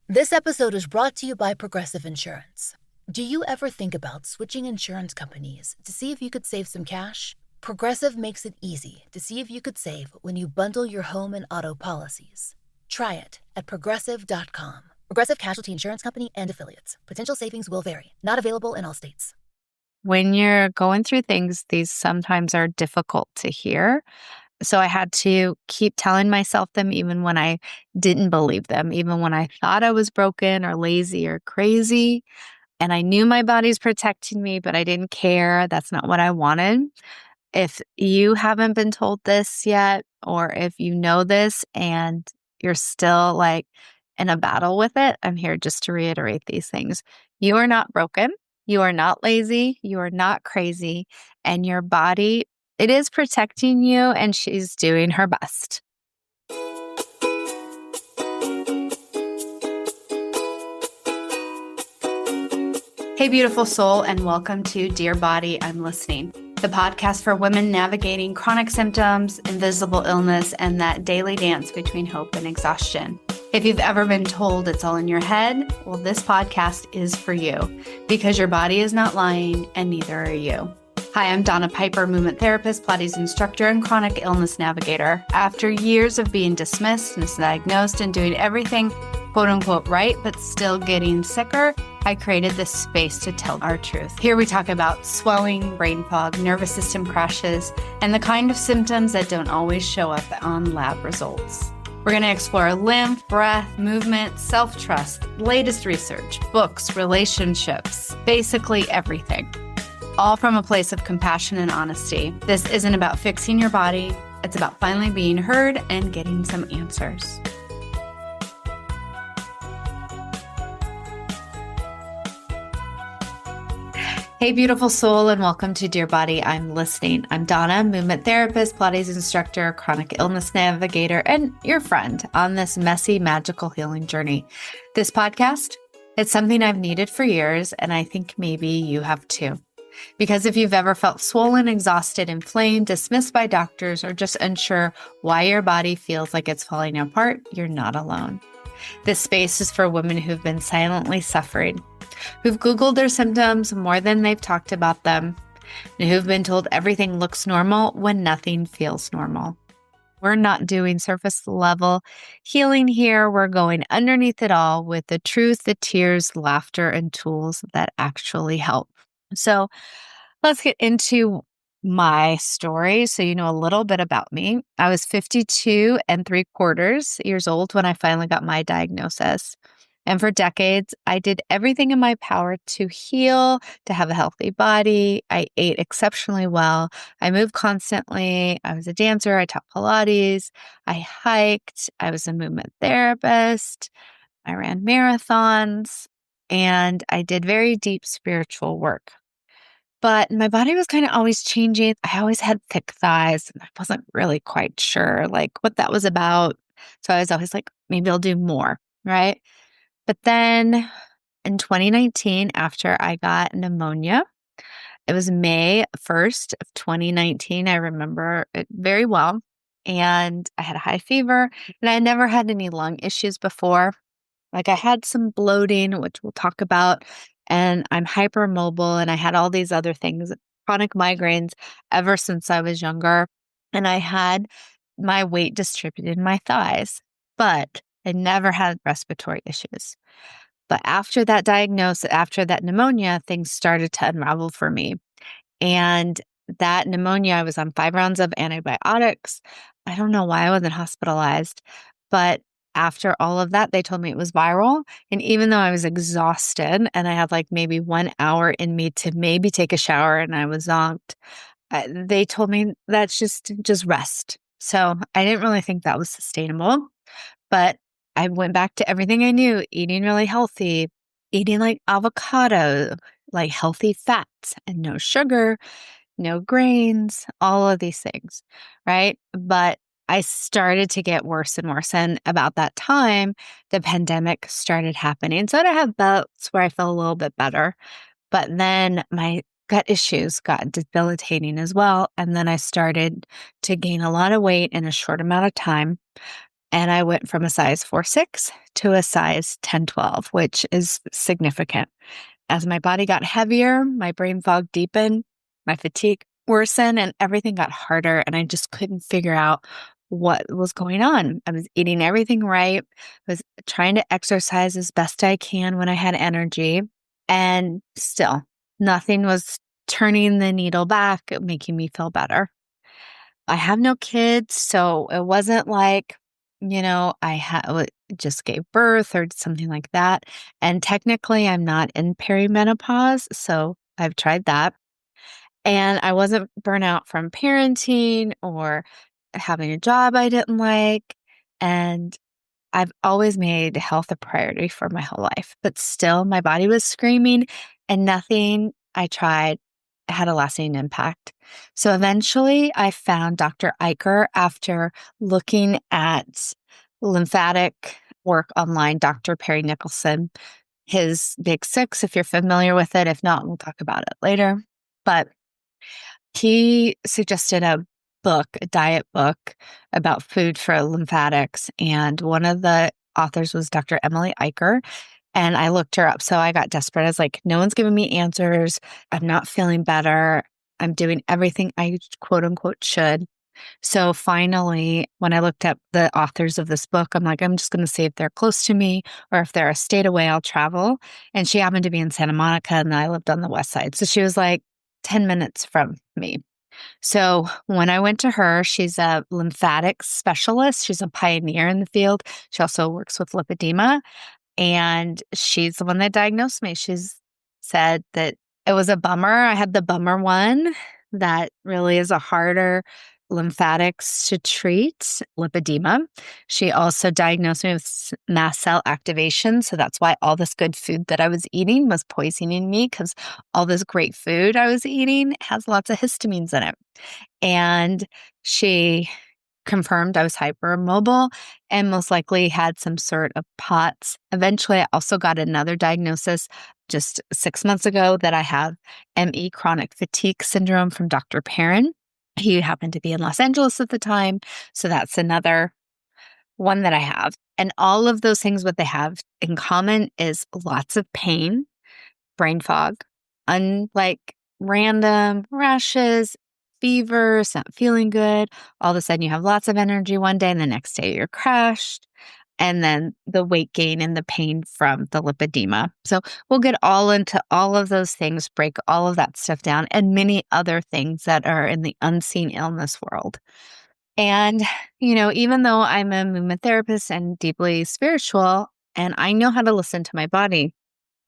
This episode is brought to you by Progressive Insurance. Do you ever think about switching insurance companies to see if you could save some cash? Progressive makes it easy to see if you could save when you bundle your home and auto policies. Try it at progressive.com. Progressive Casualty Insurance Company and Affiliates. Potential savings will vary. Not available in all states. When you're going through things, these sometimes are difficult to hear. So I had to keep telling myself them even when I didn't believe them, even when I thought I was broken or lazy or crazy. And I knew my body's protecting me, but I didn't care. That's not what I wanted. If you haven't been told this yet, or if you know this and you're still like in a battle with it, I'm here just to reiterate these things. You are not broken. You are not lazy. You are not crazy. And your body, it is protecting you, and she's doing her best. Hey, beautiful soul, and welcome to Dear Body, I'm Listening, the podcast for women navigating chronic symptoms, invisible illness, and that daily dance between hope and exhaustion. If you've ever been told it's all in your head, well, this podcast is for you because your body is not lying and neither are you. Hi, I'm Donna Piper, movement therapist, Pilates instructor, and chronic illness navigator. After years of being dismissed, misdiagnosed, and doing everything quote unquote right, but still getting sicker, I created this space to tell our truth. Here we talk about swelling, brain fog, nervous system crashes, and the kind of symptoms that don't always show up on lab results. We're going to explore lymph, breath, movement, self-trust, latest research, books, relationships, basically everything. All from a place of compassion and honesty. This isn't about fixing your body. It's about finally being heard and getting some answers. Hey, beautiful soul, and welcome to Dear Body, I'm Listening. I'm Donna, movement therapist, Pilates instructor, chronic illness navigator, and your friend on this messy, magical healing journey. This podcast, it's something I've needed for years, and I think maybe you have too. Because if you've ever felt swollen, exhausted, inflamed, dismissed by doctors, or just unsure why your body feels like it's falling apart, you're not alone. This space is for women who've been silently suffering, who've Googled their symptoms more than they've talked about them, and who've been told everything looks normal when nothing feels normal. We're not doing surface level healing here. We're going underneath it all with the truth, the tears, laughter, and tools that actually help. So let's get into my story so you know a little bit about me. I was 52 and 3/4 years old when I finally got my diagnosis. And for decades, I did everything in my power to heal, to have a healthy body. I ate exceptionally well. I moved constantly. I was a dancer. I taught Pilates. I hiked. I was a movement therapist. I ran marathons. And I did very deep spiritual work. But my body was kind of always changing. I always had thick thighs, and I wasn't really quite sure like what that was about. So I was always like, maybe I'll do more, right? But then in 2019, after I got pneumonia, it was May 1st of 2019. I remember it very well. And I had a high fever, and I never had any lung issues before. Like I had some bloating, which we'll talk about, and I'm hypermobile, and I had all these other things, chronic migraines ever since I was younger. And I had my weight distributed in my thighs, but I never had respiratory issues. But after that diagnosis, after that pneumonia, things started to unravel for me. And that pneumonia, I was on 5 rounds of antibiotics. I don't know why I wasn't hospitalized, but after all of that, they told me it was viral. And even though I was exhausted and I had like maybe 1 hour in me to maybe take a shower and I was zonked, they told me that's just rest. So I didn't really think that was sustainable, but I went back to everything I knew, eating really healthy, eating like avocado, like healthy fats and no sugar, no grains, all of these things, right? But I started to get worse and worse. And about that time, the pandemic started happening. So I have bouts where I felt a little bit better. But then my gut issues got debilitating as well. And then I started to gain a lot of weight in a short amount of time. And I went from a size 4'6" to a size 10-12, which is significant. As my body got heavier, my brain fog deepened, my fatigue worsened, and everything got harder. And I just couldn't figure out what was going on. I was eating everything right, was trying to exercise as best I can when I had energy, and still nothing was turning the needle back, making me feel better. I have no kids, so it wasn't like, just gave birth or something like that. And technically, I'm not in perimenopause, so I've tried that. And I wasn't burnt out from parenting or having a job I didn't like. And I've always made health a priority for my whole life, but still my body was screaming and nothing I tried had a lasting impact. So eventually I found Dr. Eicher after looking at lymphatic work online, Dr. Perry Nicholson, his Big Six, if you're familiar with it. If not, we'll talk about it later. But he suggested a diet book about food for lymphatics. And one of the authors was Dr. Emily Eicher. And I looked her up. So I got desperate. I was like, no one's giving me answers. I'm not feeling better. I'm doing everything I quote unquote should. So finally, when I looked up the authors of this book, I'm like, I'm just going to see if they're close to me or if they're a state away, I'll travel. And she happened to be in Santa Monica and I lived on the west side. So she was like 10 minutes from me. So when I went to her, she's a lymphatic specialist. She's a pioneer in the field. She also works with lipedema. And she's the one that diagnosed me. She's said that it was a bummer. I had the bummer one that really is a harder lymphatics to treat, lipedema. She also diagnosed me with mast cell activation. So that's why all this good food that I was eating was poisoning me, because all this great food I was eating has lots of histamines in it. And she confirmed I was hypermobile and most likely had some sort of POTS. Eventually, I also got another diagnosis just 6 months ago that I have ME, chronic fatigue syndrome, from Dr. Perrin. He happened to be in Los Angeles at the time. So that's another one that I have. And all of those things, what they have in common is lots of pain, brain fog, unlike random rashes, fevers, not feeling good. All of a sudden you have lots of energy one day and the next day you're crashed. And then the weight gain and the pain from the lipedema. So we'll get all into all of those things, break all of that stuff down, and many other things that are in the unseen illness world. And, even though I'm a movement therapist and deeply spiritual, and I know how to listen to my body,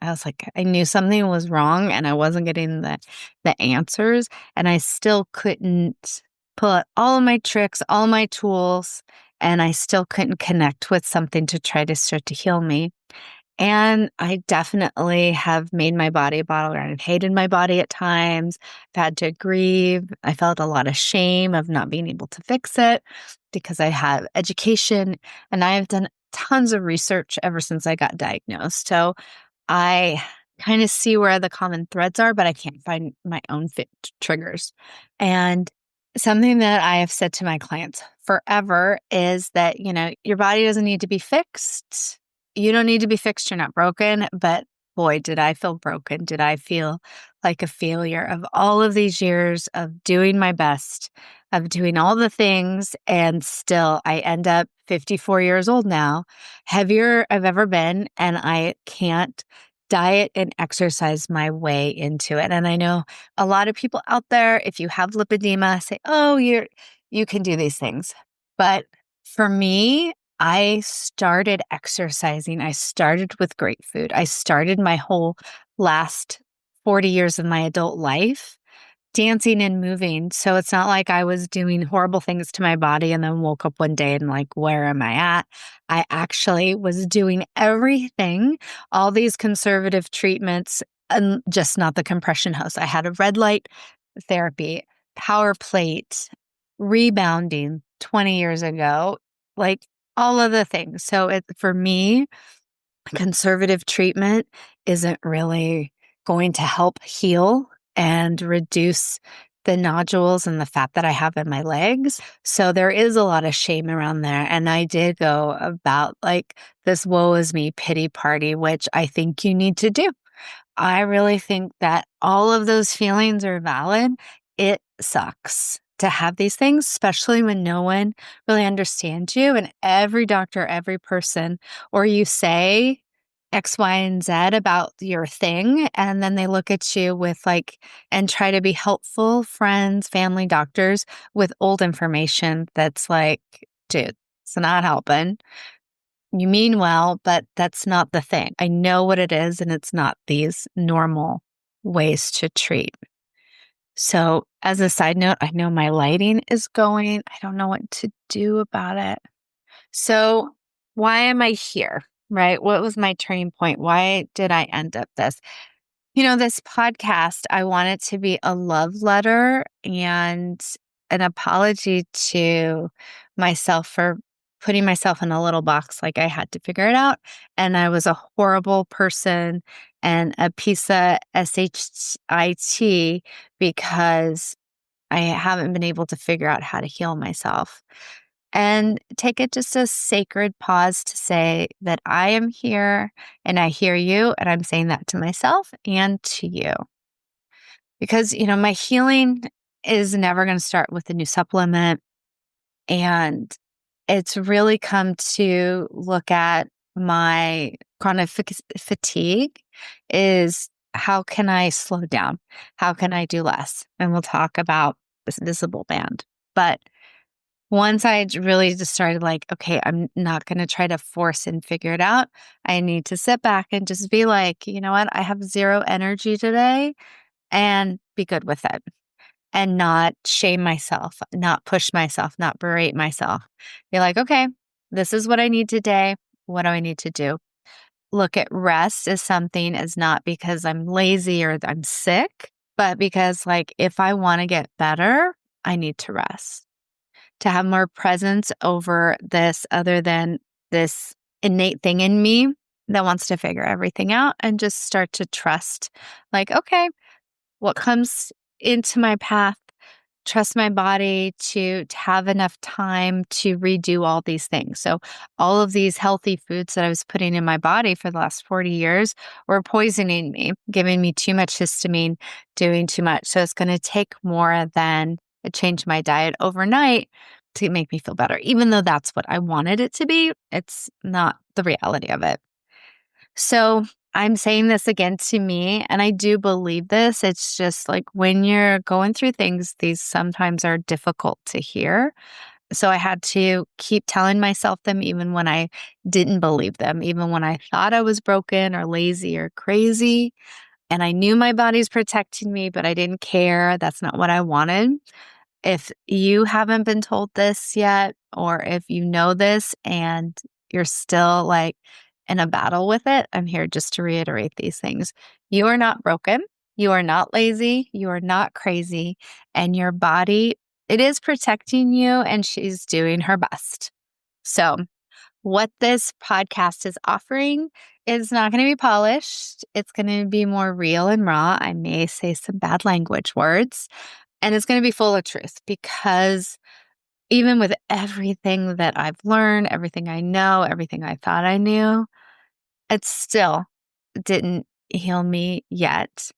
I was like, I knew something was wrong and I wasn't getting the answers. And I still couldn't pull out all of my tricks, all my tools, and I still couldn't connect with something to try to start to heal me. And I definitely have made my body a battleground. I've hated my body at times. I've had to grieve. I felt a lot of shame of not being able to fix it because I have education and I have done tons of research ever since I got diagnosed. So I kind of see where the common threads are, but I can't find my own fit triggers. And something that I have said to my clients forever is that, your body doesn't need to be fixed. You don't need to be fixed. You're not broken. But boy, did I feel broken. Did I feel like a failure of all of these years of doing my best, of doing all the things. And still I end up 54 years old now, heavier I've ever been. And I can't diet and exercise my way into it. And I know a lot of people out there, if you have lipedema, say, oh, you can do these things. But for me, I started exercising. I started with great food. I started my whole last 40 years of my adult life dancing and moving. So it's not like I was doing horrible things to my body and then woke up one day and like, where am I at? I actually was doing everything, all these conservative treatments, and just not the compression hose. I had a red light therapy, power plate, rebounding 20 years ago, like all of the things. So for me, conservative treatment isn't really going to help heal and reduce the nodules and the fat that I have in my legs. So there is a lot of shame around there. And I did go about like this woe is me pity party, which I think you need to do. I really think that all of those feelings are valid. It sucks to have these things, especially when no one really understands you and every doctor, every person, or you say X, Y, and Z about your thing. And then they look at you with like, and try to be helpful friends, family, doctors with old information that's like, dude, it's not helping. You mean well, but that's not the thing. I know what it is, and it's not these normal ways to treat. So, as a side note, I know my lighting is going. I don't know what to do about it. So, why am I here? Right? What was my turning point? Why did I end up this? This podcast, I want it to be a love letter and an apology to myself for putting myself in a little box like I had to figure it out. And I was a horrible person and a piece of SHIT because I haven't been able to figure out how to heal myself. And take it just a sacred pause to say that I am here and I hear you. And I'm saying that to myself and to you. Because, my healing is never going to start with a new supplement. And it's really come to look at my chronic fatigue is how can I slow down? How can I do less? And we'll talk about this visible band. But once I really just started like, okay, I'm not going to try to force and figure it out. I need to sit back and just be like, you know what? I have zero energy today and be good with it and not shame myself, not push myself, not berate myself. Be like, okay, this is what I need today. What do I need to do? Look at rest as something as not because I'm lazy or I'm sick, but because like if I want to get better, I need to rest to have more presence over this other than this innate thing in me that wants to figure everything out and just start to trust like, okay, what comes into my path, trust my body to have enough time to redo all these things. So all of these healthy foods that I was putting in my body for the last 40 years were poisoning me, giving me too much histamine, doing too much. So it's going to take more than a change in my diet overnight to make me feel better. Even though that's what I wanted it to be, it's not the reality of it. So I'm saying this again to me, and I do believe this. It's just like when you're going through things, these sometimes are difficult to hear. So I had to keep telling myself them even when I didn't believe them, even when I thought I was broken or lazy or crazy. And I knew my body's protecting me, but I didn't care. That's not what I wanted. If you haven't been told this yet, or if you know this and you're still like in a battle with it, I'm here just to reiterate these things. You are not broken. You are not lazy. You are not crazy. And your body, it is protecting you and she's doing her best. So, what this podcast is offering is not going to be polished. It's going to be more real and raw. I may say some bad language words. And it's going to be full of truth because even with everything that I've learned, everything I know, everything I thought I knew, it still didn't heal me yet.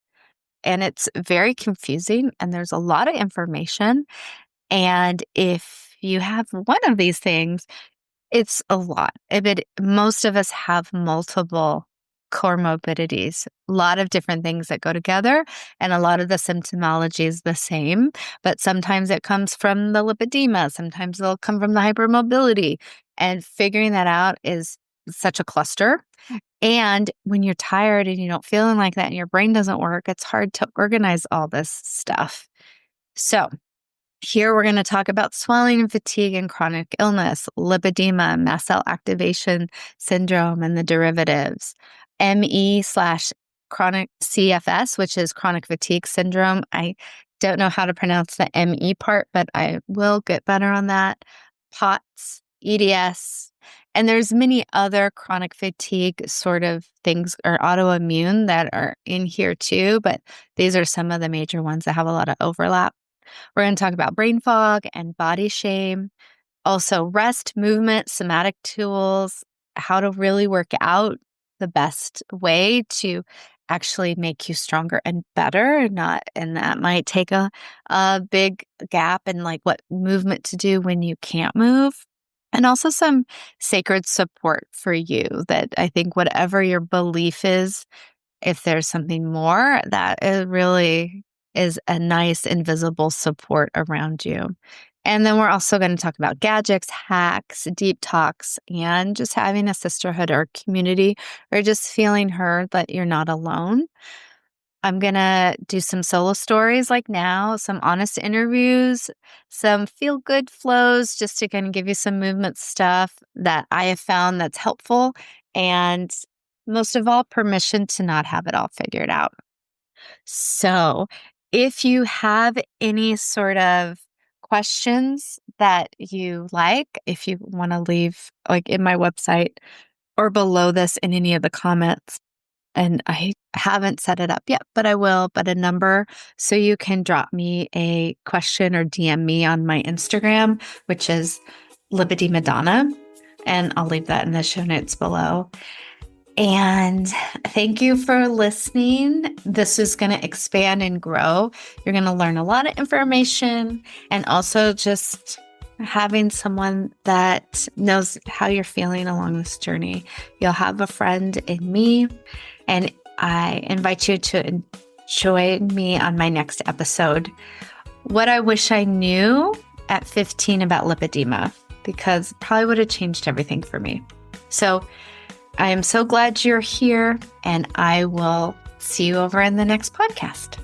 And it's very confusing and there's a lot of information. And if you have one of these things, it's a lot. Most of us have multiple comorbidities, a lot of different things that go together, and a lot of the symptomology is the same, but sometimes it comes from the lipedema, sometimes it'll come from the hypermobility, and figuring that out is such a cluster. And when you're tired and you don't feeling like that and your brain doesn't work, it's hard to organize all this stuff. So here we're going to talk about swelling and fatigue and chronic illness, lipedema, mast cell activation syndrome, and the derivatives, ME/chronic CFS, which is chronic fatigue syndrome. I don't know how to pronounce the ME part, but I will get better on that. POTS, EDS, and there's many other chronic fatigue sort of things or autoimmune that are in here too, but these are some of the major ones that have a lot of overlap. We're going to talk about brain fog and body shame, also rest, movement, somatic tools, how to really work out the best way to actually make you stronger and better, and that might take a big gap in like what movement to do when you can't move. And also some sacred support for you that I think whatever your belief is, if there's something more, that it really is a nice invisible support around you. And then we're also going to talk about gadgets, hacks, deep talks, and just having a sisterhood or community, or just feeling heard that you're not alone. I'm going to do some solo stories like now, some honest interviews, some feel good flows, just to kind of give you some movement stuff that I have found that's helpful. And most of all, permission to not have it all figured out. So if you have any sort of questions that you like, if you want to leave like in my website or below this in any of the comments, and I haven't set it up yet, but I will, but a number so you can drop me a question or DM me on my Instagram, which is Madonna, and I'll leave that in the show notes below. And thank you for listening. This is going to expand and grow. You're going to learn a lot of information, and also just having someone that knows how you're feeling along this journey. You'll have a friend in me, and I invite you to join me on my next episode. What I wish I knew at 15 about lipedema, because it probably would have changed everything for me. So I am so glad you're here, and I will see you over in the next podcast.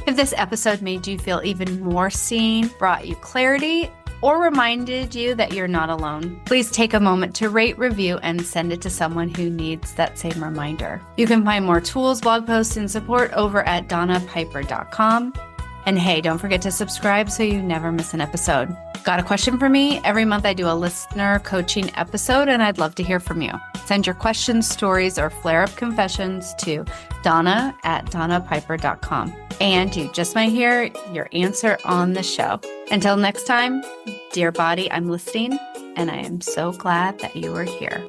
If this episode made you feel even more seen, brought you clarity, or reminded you that you're not alone, please take a moment to rate, review, and send it to someone who needs that same reminder. You can find more tools, blog posts, and support over at donnapiper.com. And hey, don't forget to subscribe so you never miss an episode. Got a question for me? Every month I do a listener coaching episode, and I'd love to hear from you. Send your questions, stories, or flare-up confessions to donna@donnapiper.com. And you just might hear your answer on the show. Until next time, dear body, I'm listening, and I am so glad that you are here.